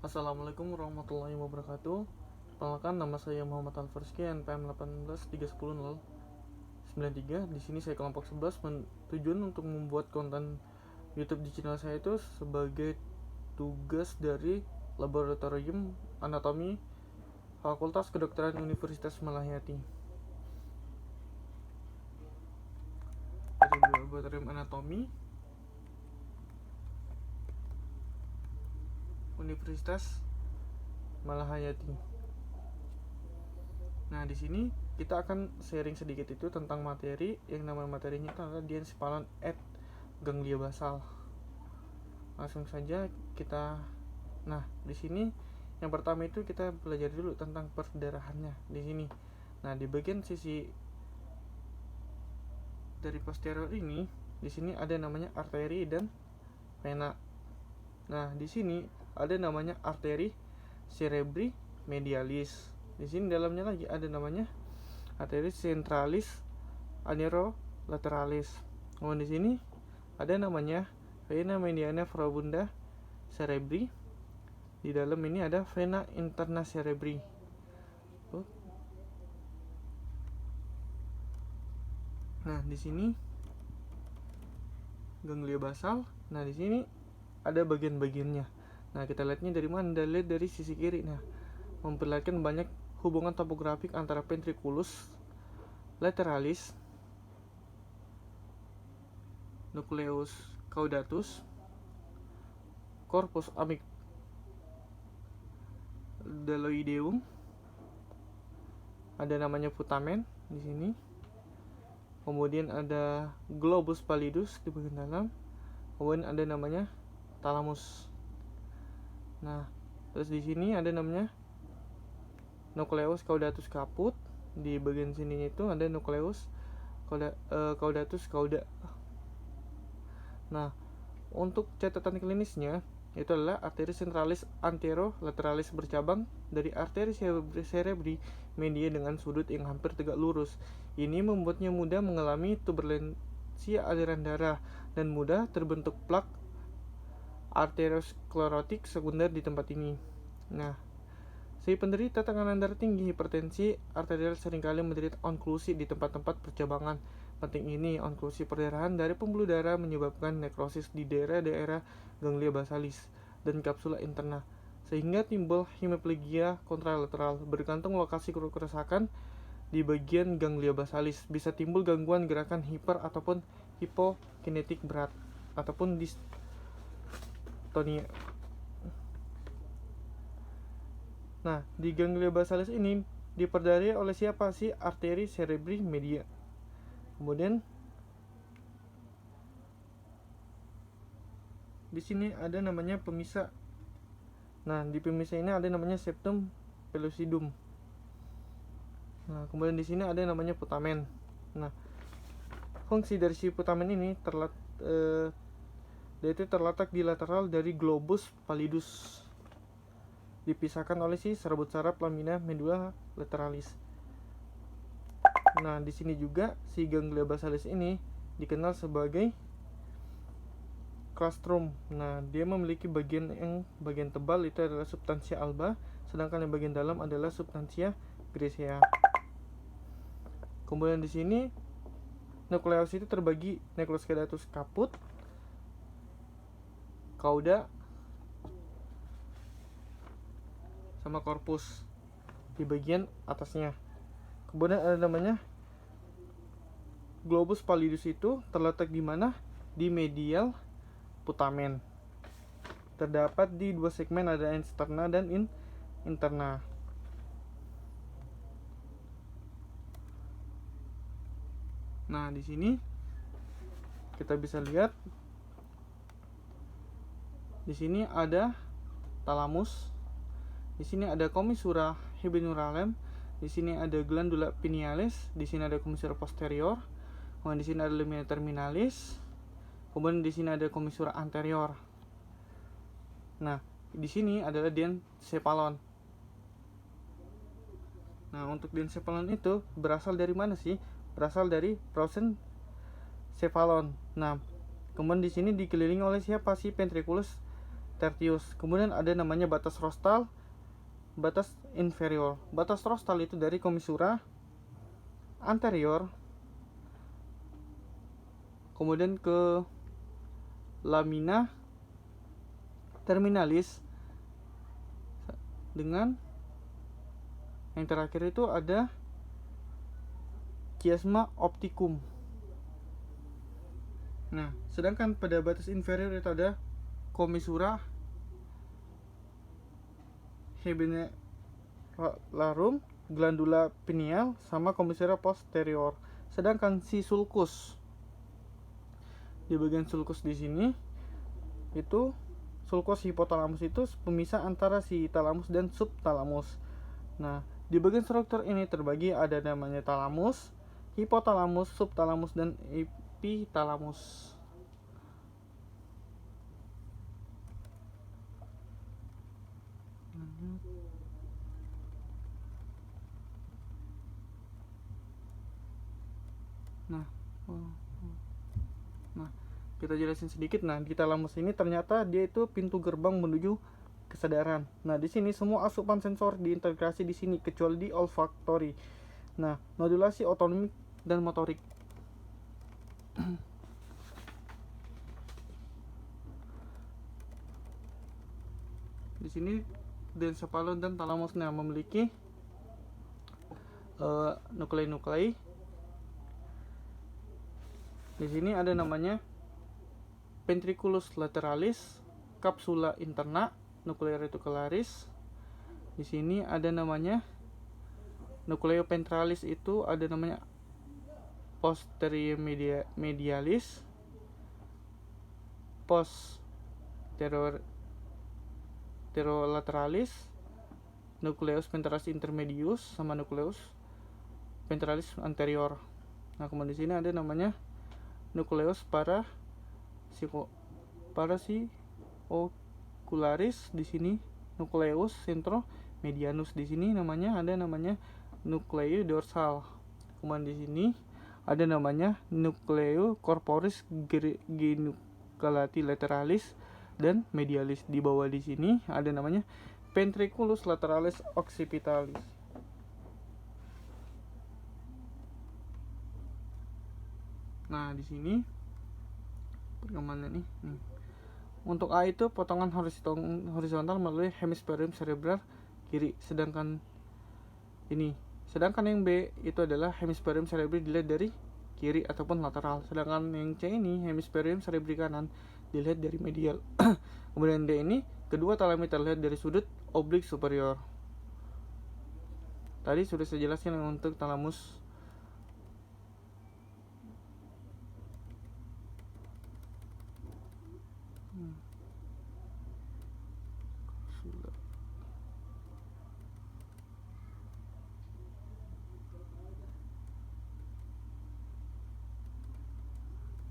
Assalamualaikum warahmatullahi wabarakatuh. Perkenalkan, nama saya Muhammad Alfarski, NPM 18310093. Di sini saya kelompok 11. Tujuan untuk membuat konten YouTube di channel saya itu sebagai tugas dari Laboratorium Anatomi Fakultas Kedokteran Universitas Malahiyati. Dari Laboratorium Anatomi Universitas Malahayati. Nah, di sini kita akan sharing sedikit itu tentang materi yang nama materinya itu adalah diensipalan at ganglia basal. Langsung saja kita. Nah, di sini yang pertama itu kita belajar dulu tentang perdarahannya di sini. Nah, di bagian sisi dari posterior ini, di sini ada namanya arteri dan vena. Nah, di sini ada namanya arteri cerebri medialis. Di sini dalamnya lagi ada namanya arteri centralis anerolateralis. Di sini ada namanya vena mediana profunda cerebri. Di dalam ini ada vena interna cerebri. Nah, di sini ganglia basal. Nah, di sini ada bagian-bagiannya. Nah, kita lihatnya dari mana? Lihat dari sisi kiri. Nah, memperlihatkan banyak hubungan topografik antara ventriculus lateralis, nucleus caudatus, corpus amygdaloideum, ada namanya putamen di sini. Kemudian ada globus pallidus di bagian dalam. Kemudian ada namanya thalamus. Nah, terus di sini ada namanya nucleus caudatus caput. Di bagian sininya itu ada nucleus caudatus cauda. Nah, untuk catatan klinisnya itu adalah arteri centralis anterolateralis bercabang dari arteri cerebri media dengan sudut yang hampir tegak lurus. Ini membuatnya mudah mengalami turbulensi aliran darah dan mudah terbentuk plak arteriosklerotik sekunder di tempat ini. Nah, si penderita tekanan darah tinggi hipertensi arterial seringkali menderita onklusi di tempat-tempat percabangan penting ini. Onklusi perdarahan dari pembuluh darah menyebabkan nekrosis di daerah-daerah ganglia basalis dan kapsula interna, sehingga timbul hemiplegia kontralateral. Bergantung lokasi kerusakan di bagian ganglia basalis, bisa timbul gangguan gerakan hiper ataupun hipokinetik berat ataupun dystonia. Nah, di ganglia basalis ini diperdari oleh siapa sih? Arteri cerebri media. Kemudian di sini ada namanya pemisah. Nah, di pemisah ini ada namanya septum pellucidum. Nah, kemudian di sini ada namanya putamen. Nah, fungsi dari si putamen ini terletak di lateral dari globus pallidus, dipisahkan oleh si serabut saraf lamina medulla lateralis. Nah, di sini juga si ganglia basalis ini dikenal sebagai clastrum. Nah, dia memiliki bagian tebal itu adalah substansia alba, sedangkan yang bagian dalam adalah substansia grisea. Kemudian di sini nukleus itu terbagi nucleus caudatus caput, cauda, sama korpus di bagian atasnya. Kemudian ada namanya globus pallidus itu terletak di mana? Di medial putamen. Terdapat di dua segmen, ada externa dan interna. Nah, di sini kita bisa lihat di sini ada thalamus. Di sini ada commissura hibernuralem. Di sini ada glandula pinealis. Di sini ada commissura posterior. Kemudian di sini ada lamina terminalis. Kemudian di sini ada commissura anterior. Nah, di sini adalah diencephalon. Nah, untuk diencephalon itu berasal dari mana sih? Berasal dari prosencephalon. Nah, kemudian di sini dikelilingi oleh siapa sih? Ventriculus tertius. Kemudian ada namanya batas rostal, batas inferior. Batas rostal itu dari commissura anterior kemudian ke lamina terminalis, dengan yang terakhir itu ada chiasma opticum. Nah, sedangkan pada batas inferior itu ada commissura habenularum, glandula pineal, sama commissura posterior. Sedangkan si sulcus, di bagian sulcus di sini itu sulcus hipotalamus itu pemisah antara si talamus dan subtalamus. Nah, di bagian struktur ini terbagi ada namanya talamus, hipotalamus, subtalamus, dan epitalamus. Nah, kita jelasin sedikit. Nah, di talamus ini ternyata dia itu pintu gerbang menuju kesadaran. Nah, di sini semua asupan sensor diintegrasi di sini kecuali di olfaktori. Nah, modulasi otonomik dan motorik. Di sini dencephalon dan talamusnya memiliki nuklei. Di sini ada namanya ventriculus lateralis, capsula interna, nuclei reticularis. Di sini ada namanya nucleo ventralis, itu ada namanya posterior medialis, posterolatralis, nucleus ventralis intermedius, sama nucleus ventralis anterior. Nah, kemudian di sini ada namanya nucleus parasiocularis, di sini nucleus centromedianus, di sini ada namanya nuclei dorsal. Kemudian di sini ada namanya nucleo corporis genucleati lateralis dan medialis. Di bawah di sini ada namanya ventriculus lateralis occipitalis. Nah, di sini perkembangan nih. Untuk A itu potongan horizontal melalui hemisferium cerebral kiri, sedangkan yang B itu adalah hemisferium cerebri dilihat dari kiri ataupun lateral. Sedangkan yang C ini hemisferium cerebri kanan dilihat dari medial. Kemudian D ini kedua talami terlihat dari sudut oblik superior. Tadi sudah saya jelaskan untuk talamus.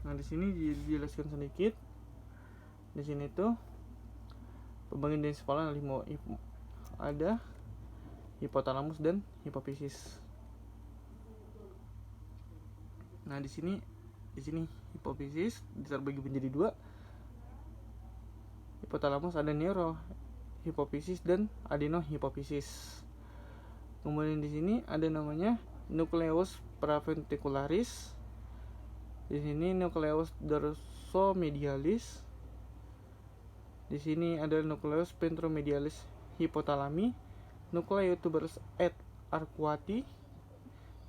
Nah, di sini dijelaskan sedikit. Di sini tuh pembagian dencephalon ada hipotalamus dan hipofisis. Nah, di sini hipofisis terbagi menjadi dua. Hipotalamus ada neurohipofisis dan adenohipofisis. Kemudian di sini ada namanya nucleus praventricularis. Di sini nucleus dorsomedialis. Di sini ada nucleus ventromedialis hipotalami, nuclei tuberous et arcuati.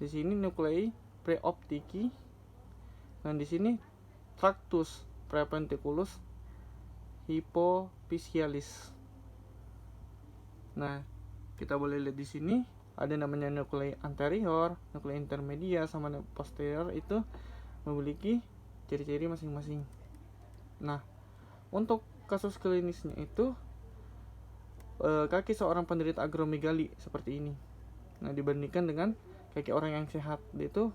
Di sini nuclei preoptiki. Dan di sini tractus preventriculus hypophysialis. Nah, kita boleh lihat di sini ada namanya nuclei anterior, nuclei intermedia, sama posterior, itu memiliki ciri-ciri masing-masing. Nah, untuk kasus klinisnya itu kaki seorang penderita agromegali seperti ini. Nah, dibandingkan dengan kaki orang yang sehat, dia itu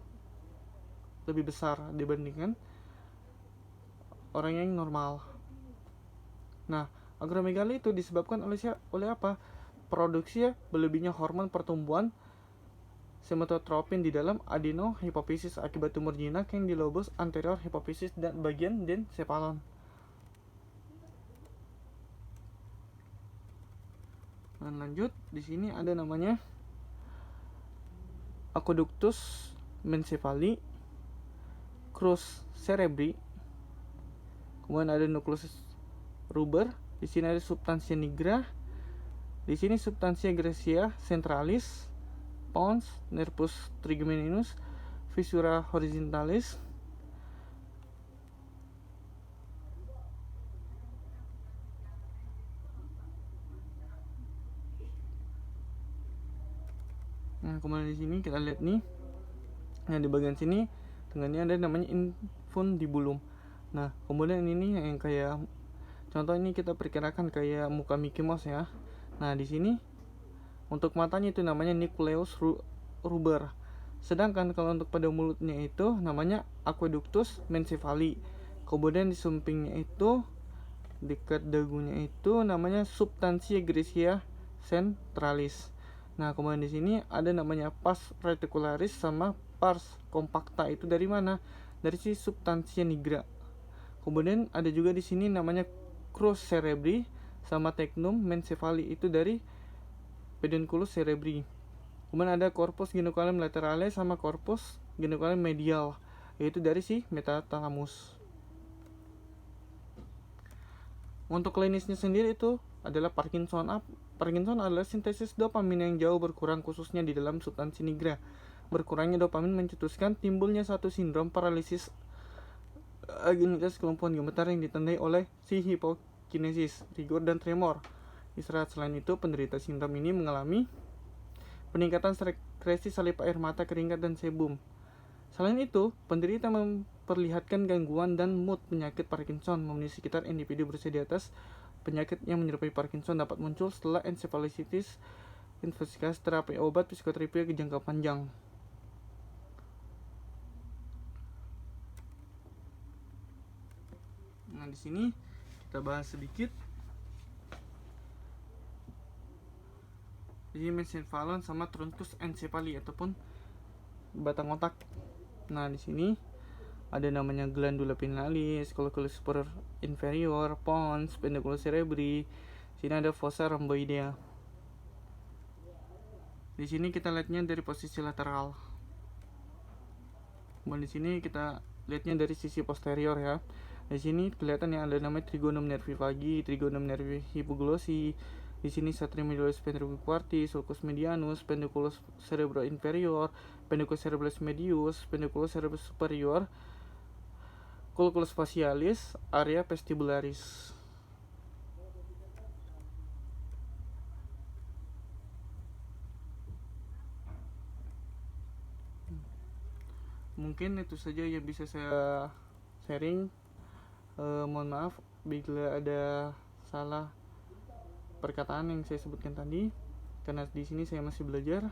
lebih besar dibandingkan orang yang normal. Nah, agromegali itu disebabkan oleh apa? Produksi berlebihnya hormon pertumbuhan somatotropin di dalam adenohipofisis akibat tumor jinak yang di lobus anterior hipofisis dan bagian dencephalon. Dan lanjut, di sini ada namanya aqueductus mencephalii, crus cerebri, kemudian ada nucleus ruber, di sini ada substantia nigra, di sini substantia gracia centralis, pons, nervus trigeminus, fissura horizontalis. Nah, kemudian di sini kita lihat nih, nah di bagian sini tengahnya ada namanya infundibulum. Nah, kemudian ini yang kayak contoh ini kita perkirakan kayak muka Mickey Mouse ya. Nah, di sini untuk matanya itu namanya nucleus ruber. Sedangkan kalau untuk pada mulutnya itu namanya aqueductus mencephalii. Kemudian di sampingnya itu dekat dagunya itu namanya substantia gracia centralis. Nah, kemudian di sini ada namanya pars reticularis sama pars compacta. Itu dari mana? Dari si substantia nigra. Kemudian ada juga di sini namanya crus cerebri sama technum mencephalii, itu dari pedunculus cerebri. Kemudian ada corpus gynocalyum laterale sama corpus gynocalyum medial, yaitu dari si metatamus. Untuk klinisnya sendiri itu adalah Parkinson. Parkinson adalah sintesis dopamin yang jauh berkurang, khususnya di dalam substansi nigra. Berkurangnya dopamin mencetuskan timbulnya satu sindrom paralisis agenitas kelumpuhan gemetar yang ditandai oleh si hipokinesis, rigor, dan tremor istirahat. Selain itu, penderita sindrom ini mengalami peningkatan sekresi salip air mata, keringat, dan sebum. Selain itu, penderita memperlihatkan gangguan dan mood. Penyakit Parkinson memenuhi sekitar individu berusia di atas. Penyakit yang menyerupai Parkinson dapat muncul setelah encephalitis, investigasi, terapi obat, psikoterapi ke jangka panjang. Nah, di sini kita bahas sedikit di mesencephalon sama truncus encephalii ataupun batang otak. Nah, di sini ada namanya glandula pinialis, colliculus superior inferior, pons, pedunculus cerebri. Sini ada fossa rhomboidea. Di sini kita lihatnya dari posisi lateral. Kemudian di sini kita lihatnya dari sisi posterior ya. Di sini kelihatan yang ada namanya trigonum nervi vagi, trigonum nervi hypoglossy. Di sini satrimoideus ventricularquartis, sulcus medianus, pedunculus cerebro inferior, pedunculus cerebrus medius, pedunculus cerebrus superior, colliculus facialis, area vestibularis. Mungkin itu saja yang bisa saya sharing. Mohon maaf bila ada salah perkataan yang saya sebutkan tadi, karena di sini saya masih belajar.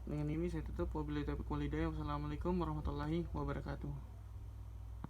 Dengan ini saya tutup. Wabillahi taufiq walhidayah. Wassalamualaikum warahmatullahi wabarakatuh.